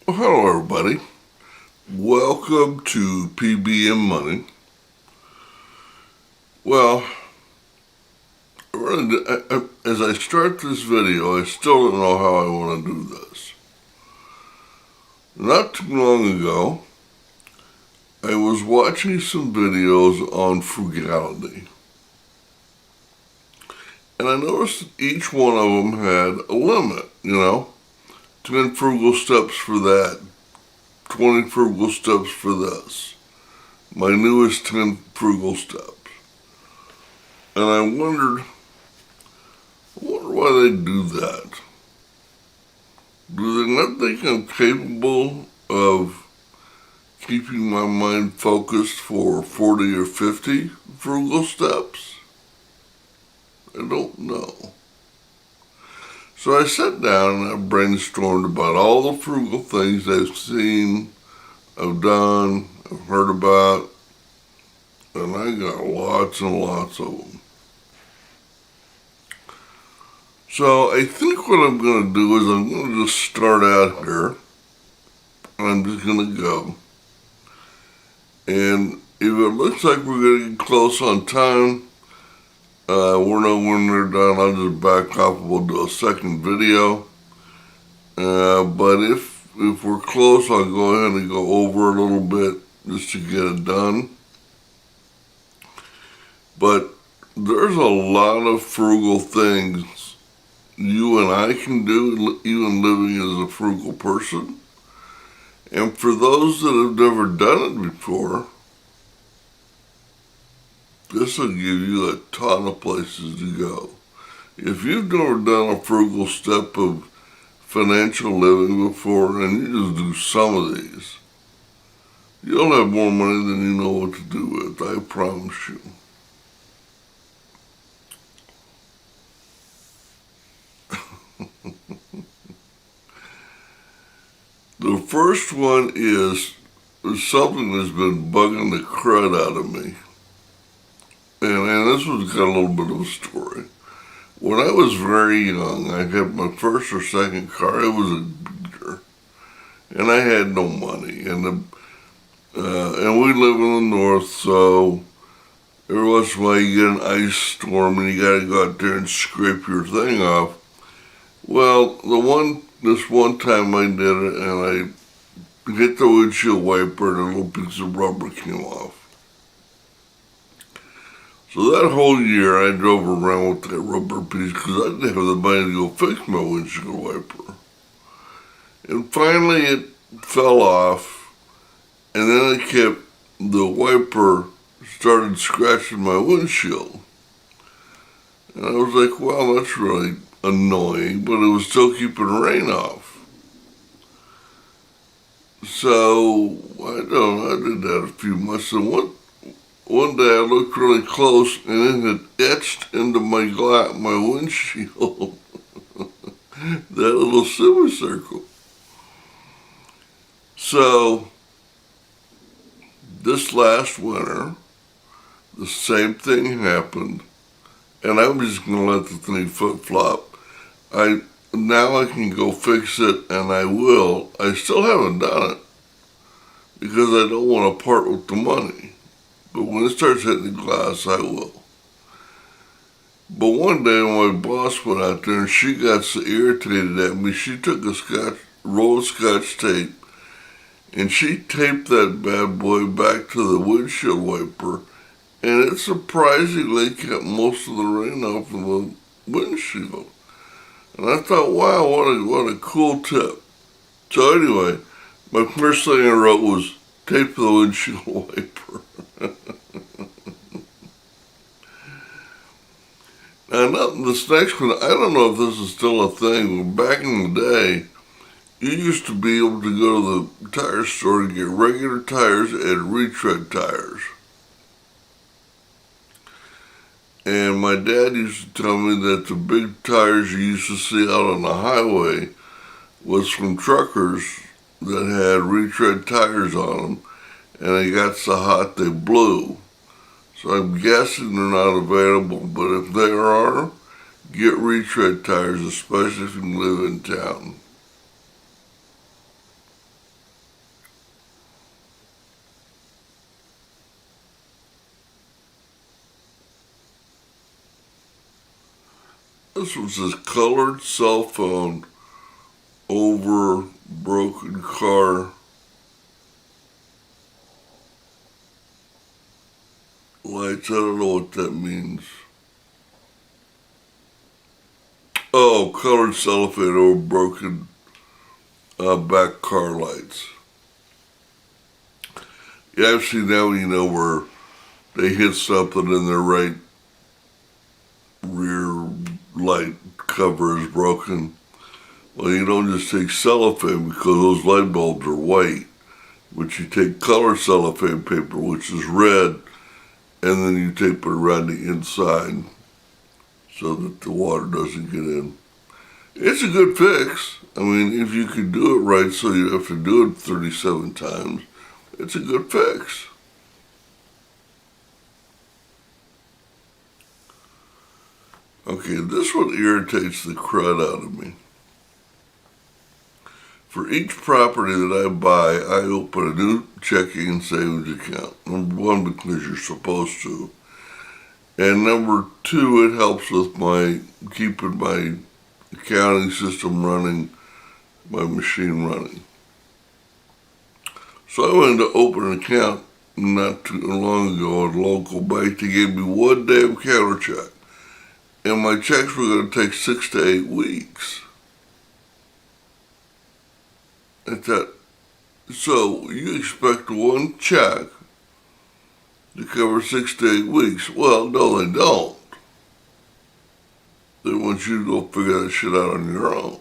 Well, hello everybody. Welcome to P.B.M. Money. Well, as I start this video, I still don't know how I want to do this. Not too long ago, I was watching some videos on frugality. And I noticed that each one of them had a limit, 10 frugal steps for that, 20 frugal steps for this. My newest 10 frugal steps. And I wonder why they do that. Do they not think I'm capable of keeping my mind focused for 40 or 50 frugal steps? I don't know. So I sat down and I brainstormed about all the frugal things I've seen, I've done, I've heard about, and I got lots and lots of them. So I think what I'm going to do is I'm going to just start out here, and I'm just going to go. And if it looks like we're going to get close on time, we're nowhere near done. I'll just back off and we'll do a second video. But if we're close, I'll go ahead and go over a little bit just to get it done. But there's a lot of frugal things you and I can do, even living as a frugal person. And for those that have never done it before, this will give you a ton of places to go. If you've never done a frugal step of financial living before, and you just do some of these, you'll have more money than you know what to do with, I promise you. The first one is something that's been bugging the crud out of me. And this one's got a little bit of a story. When I was very young, I had my first or second car. It was a beater. And I had no money. And we live in the north, so every once in a while you get an ice storm and you gotta go out there and scrape your thing off. Well, this one time I did it and I hit the windshield wiper and a little piece of rubber came off. So that whole year I drove around with that rubber piece because I didn't have the money to go fix my windshield wiper. And finally it fell off, and then the wiper started scratching my windshield. And I was like, well, that's really annoying, but it was still keeping rain off. So, I did that a few months, and one day I looked really close, and it had etched into my windshield, that little semicircle. So, this last winter, the same thing happened, and I'm just going to let the thing flip-flop. Now I can go fix it, and I will. I still haven't done it, because I don't want to part with the money. But when it starts hitting the glass, I will. But one day my boss went out there and she got so irritated at me, she took a roll of Scotch tape and she taped that bad boy back to the windshield wiper, and it surprisingly kept most of the rain off of the windshield. And I thought, wow, what a cool tip. So anyway, my first thing I wrote was tape the windshield wiper. Now, this next one, I don't know if this is still a thing, but back in the day, you used to be able to go to the tire store and get regular tires and retread tires. And my dad used to tell me that the big tires you used to see out on the highway was from truckers that had retread tires on them, and they got so hot they blew. So I'm guessing they're not available, but if they are, get retread tires, especially if you live in town. This one says colored cell phone over broken car lights. I don't know what that means. Oh, colored cellophane over broken back car lights. Yeah, I've seen that one, where they hit something and their right rear light cover is broken. Well, you don't just take cellophane because those light bulbs are white, but you take colored cellophane paper, which is red, and then you tape it around the inside so that the water doesn't get in. It's a good fix. I mean, if you could do it right so you have to do it 37 times, it's a good fix. Okay, this one irritates the crud out of me. For each property that I buy, I open a new checking and savings account. Number one, because you're supposed to. And number two, it helps with keeping my accounting system running, my machine running. So I went to open an account not too long ago at a local bank. They gave me one damn counter check. And my checks were going to take 6 to 8 weeks. I thought, so you expect one check to cover 6 to 8 weeks? Well, no, they don't. They want you to go figure that shit out on your own.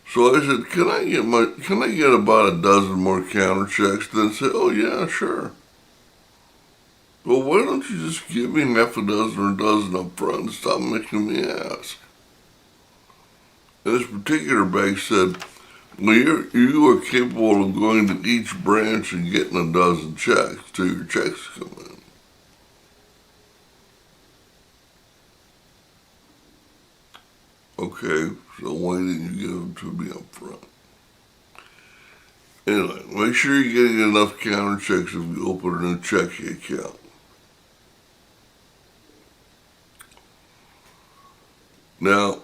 So I said, can I get about a dozen more counter checks? Then say, oh yeah, sure. Well, why don't you just give me half a dozen or a dozen up front and stop making me ask? And this particular bank said, well, you are capable of going to each branch and getting a dozen checks till your checks come in. Okay, so why didn't you give them to me up front? Anyway, make sure you're getting enough counter checks if you open a new checking account. Now,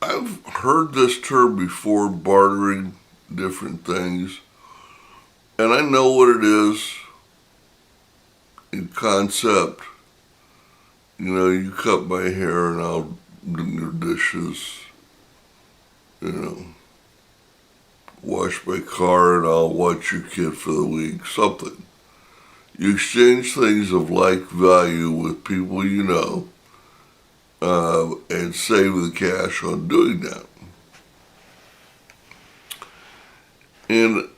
I've heard this term before, bartering different things, and I know what it is in concept. You cut my hair and I'll do your dishes, wash my car and I'll watch your kid for the week, something. You exchange things of like value with people you know, and save the cash on doing that. And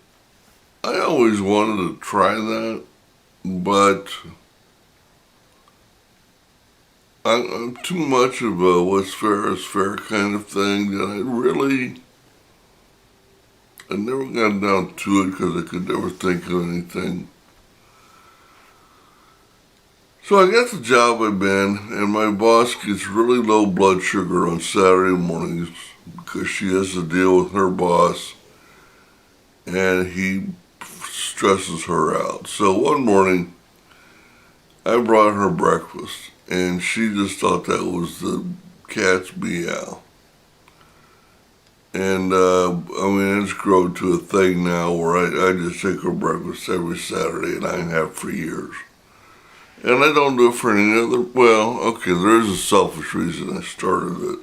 I always wanted to try that, but I'm too much of a what's fair is fair kind of thing that I never got down to it because I could never think of anything. So I got the job I'm in, and my boss gets really low blood sugar on Saturday mornings because she has to deal with her boss, and he stresses her out. So one morning, I brought her breakfast, and she just thought that was the cat's meow. And, it's grown to a thing now where I just take her breakfast every Saturday, and I have for years. And I don't do it for any other, there is a selfish reason I started it.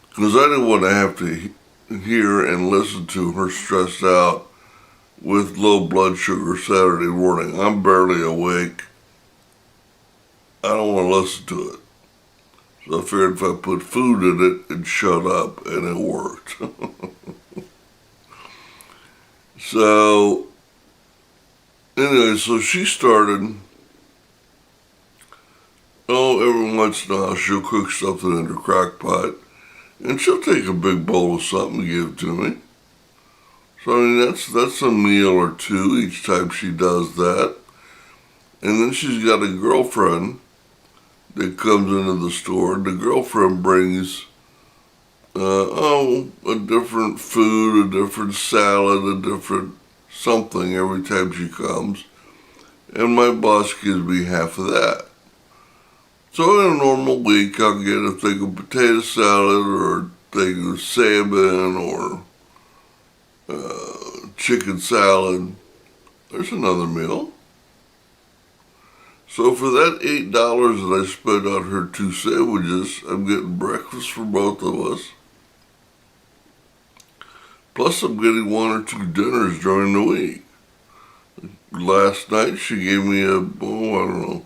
Because I didn't want to have to hear and listen to her stressed out with low blood sugar Saturday morning. I'm barely awake. I don't want to listen to it. So I figured if I put food in it, it'd shut up, and it worked. So, anyway, so she started, every once in a while she'll cook something in her crock pot, and she'll take a big bowl of something and give it to me. So, that's a meal or two each time she does that. And then she's got a girlfriend that comes into the store. The girlfriend brings, a different food, a different salad, a different something every time she comes. And my boss gives me half of that. So in a normal week, I'll get a thing of potato salad or a thing of salmon or chicken salad. There's another meal. So for that $8 that I spent on her 2 sandwiches, I'm getting breakfast for both of us. Plus I'm getting 1 or 2 dinners during the week. Last night she gave me I don't know.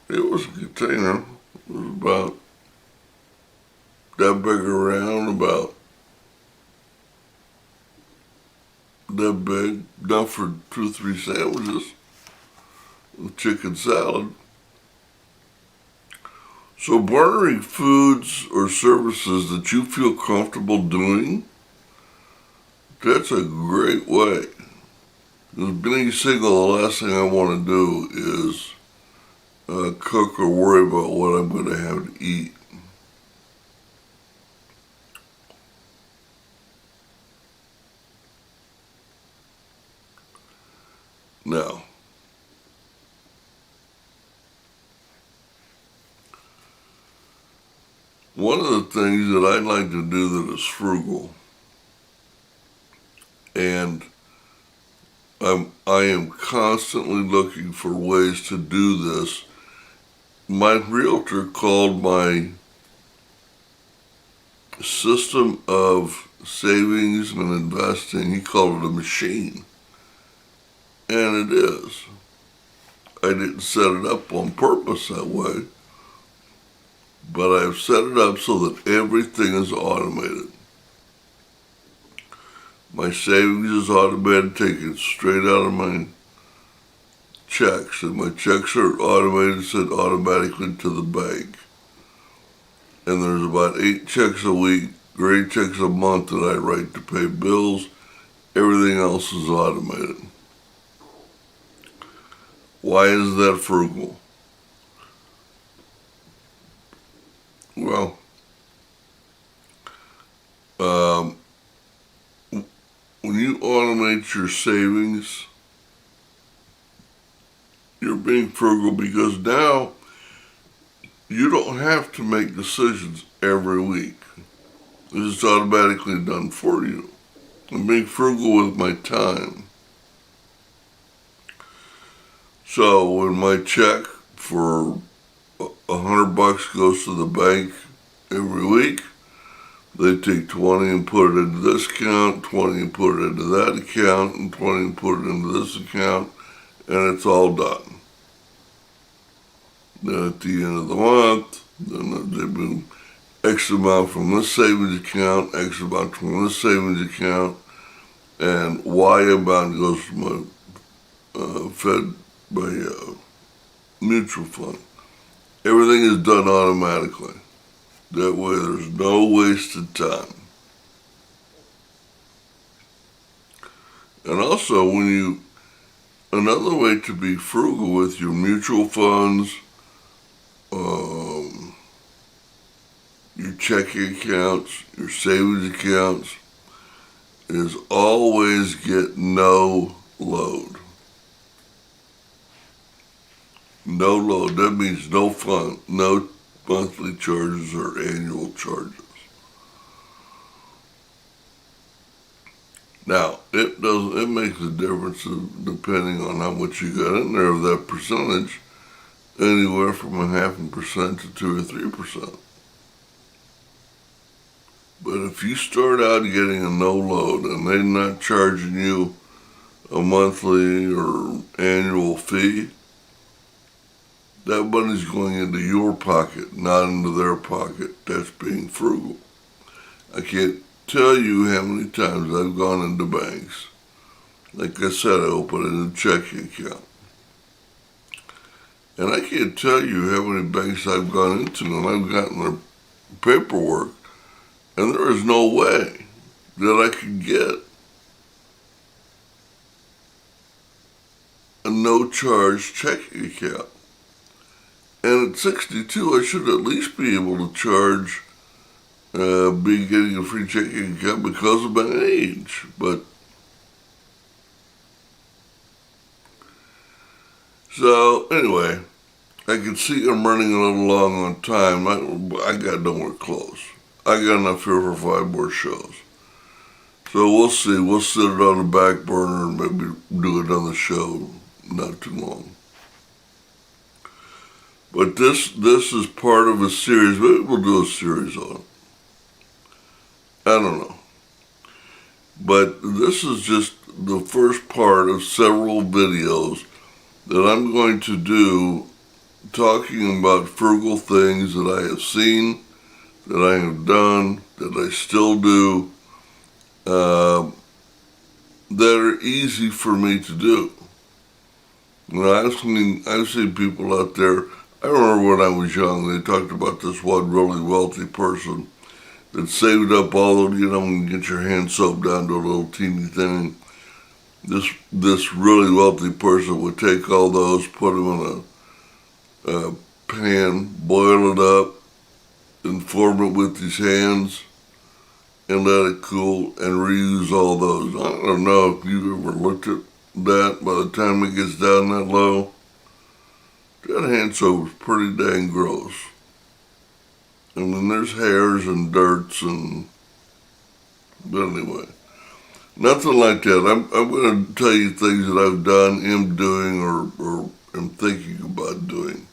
It was a container. It was about that big around, about that big, enough for 2 or 3 sandwiches with chicken salad. So bartering foods or services that you feel comfortable doing, that's a great way. Because being single, the last thing I want to do is cook or worry about what I'm going to have to eat. Now, one of the things that I like to do that is frugal, and I am constantly looking for ways to do this. My realtor called my system of savings and investing, he called it a machine. And it is. I didn't set it up on purpose that way, but I've set it up so that everything is automated. My savings is automated, taken straight out of my checks, and my checks are automated, sent automatically to the bank. And there's about 8 checks a week, or 8 checks a month that I write to pay bills. Everything else is automated. Why is that frugal? Well, when you automate your savings, you're being frugal because now you don't have to make decisions every week. It's automatically done for you. I'm being frugal with my time. So when my check for $100 goes to the bank every week, they take 20 and put it into this account, 20 and put it into that account, and 20 and put it into this account, and it's all done. Then at the end of the month, then they move X amount from this savings account, X amount from this savings account, and Y amount goes to my mutual fund. Everything is done automatically. That way there's no wasted time. And also another way to be frugal with your mutual funds, your checking accounts, your savings accounts, is always get no load. No load, that means no fund, no monthly charges or annual charges. Now, it makes a difference depending on how much you got in there of that percentage, anywhere from 0.5% to 2 or 3%. But if you start out getting a no load and they're not charging you a monthly or annual fee, that money's going into your pocket, not into their pocket. That's being frugal. I can't tell you how many times I've gone into banks. Like I said, I opened a checking account. And I can't tell you how many banks I've gone into and I've gotten their paperwork, and there is no way that I could get a no-charge checking account. And at 62, I should at least be able to charge be getting a free checking account because of my age. But so anyway, I can see I'm running a little long on time. I got nowhere close. I got enough here for 5 more shows. So we'll see. We'll set it on the back burner and maybe do another show not too long. But this is part of a series. Maybe we'll do a series on it. I don't know. But this is just the first part of several videos that I'm going to do talking about frugal things that I have seen, that I have done, that I still do, that are easy for me to do. I've seen people out there. I remember when I was young, they talked about this one really wealthy person that saved up all of, when you get your hand soap down to a little teeny thing. This really wealthy person would take all those, put them in a pan, boil it up, and form it with his hands, and let it cool, and reuse all those. I don't know if you've ever looked at that. By the time it gets down that low, that hand soap is pretty dang gross. I mean, there's hairs and dirts but anyway, nothing like that. I'm going to tell you things that I've done, am doing, or am thinking about doing,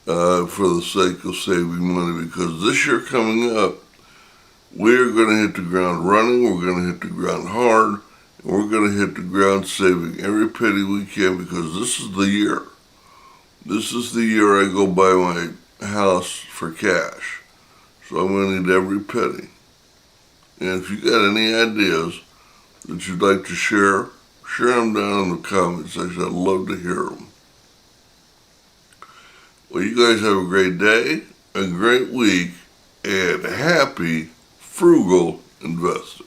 for the sake of saving money, because this year coming up, we're going to hit the ground running, we're going to hit the ground hard, and we're going to hit the ground saving every penny we can, because this is the year. This is the year I go buy my house for cash. So I'm going to need every penny. And if you got any ideas that you'd like to share them down in the comment section. I'd love to hear them. Well, you guys have a great day, a great week, and happy frugal investing.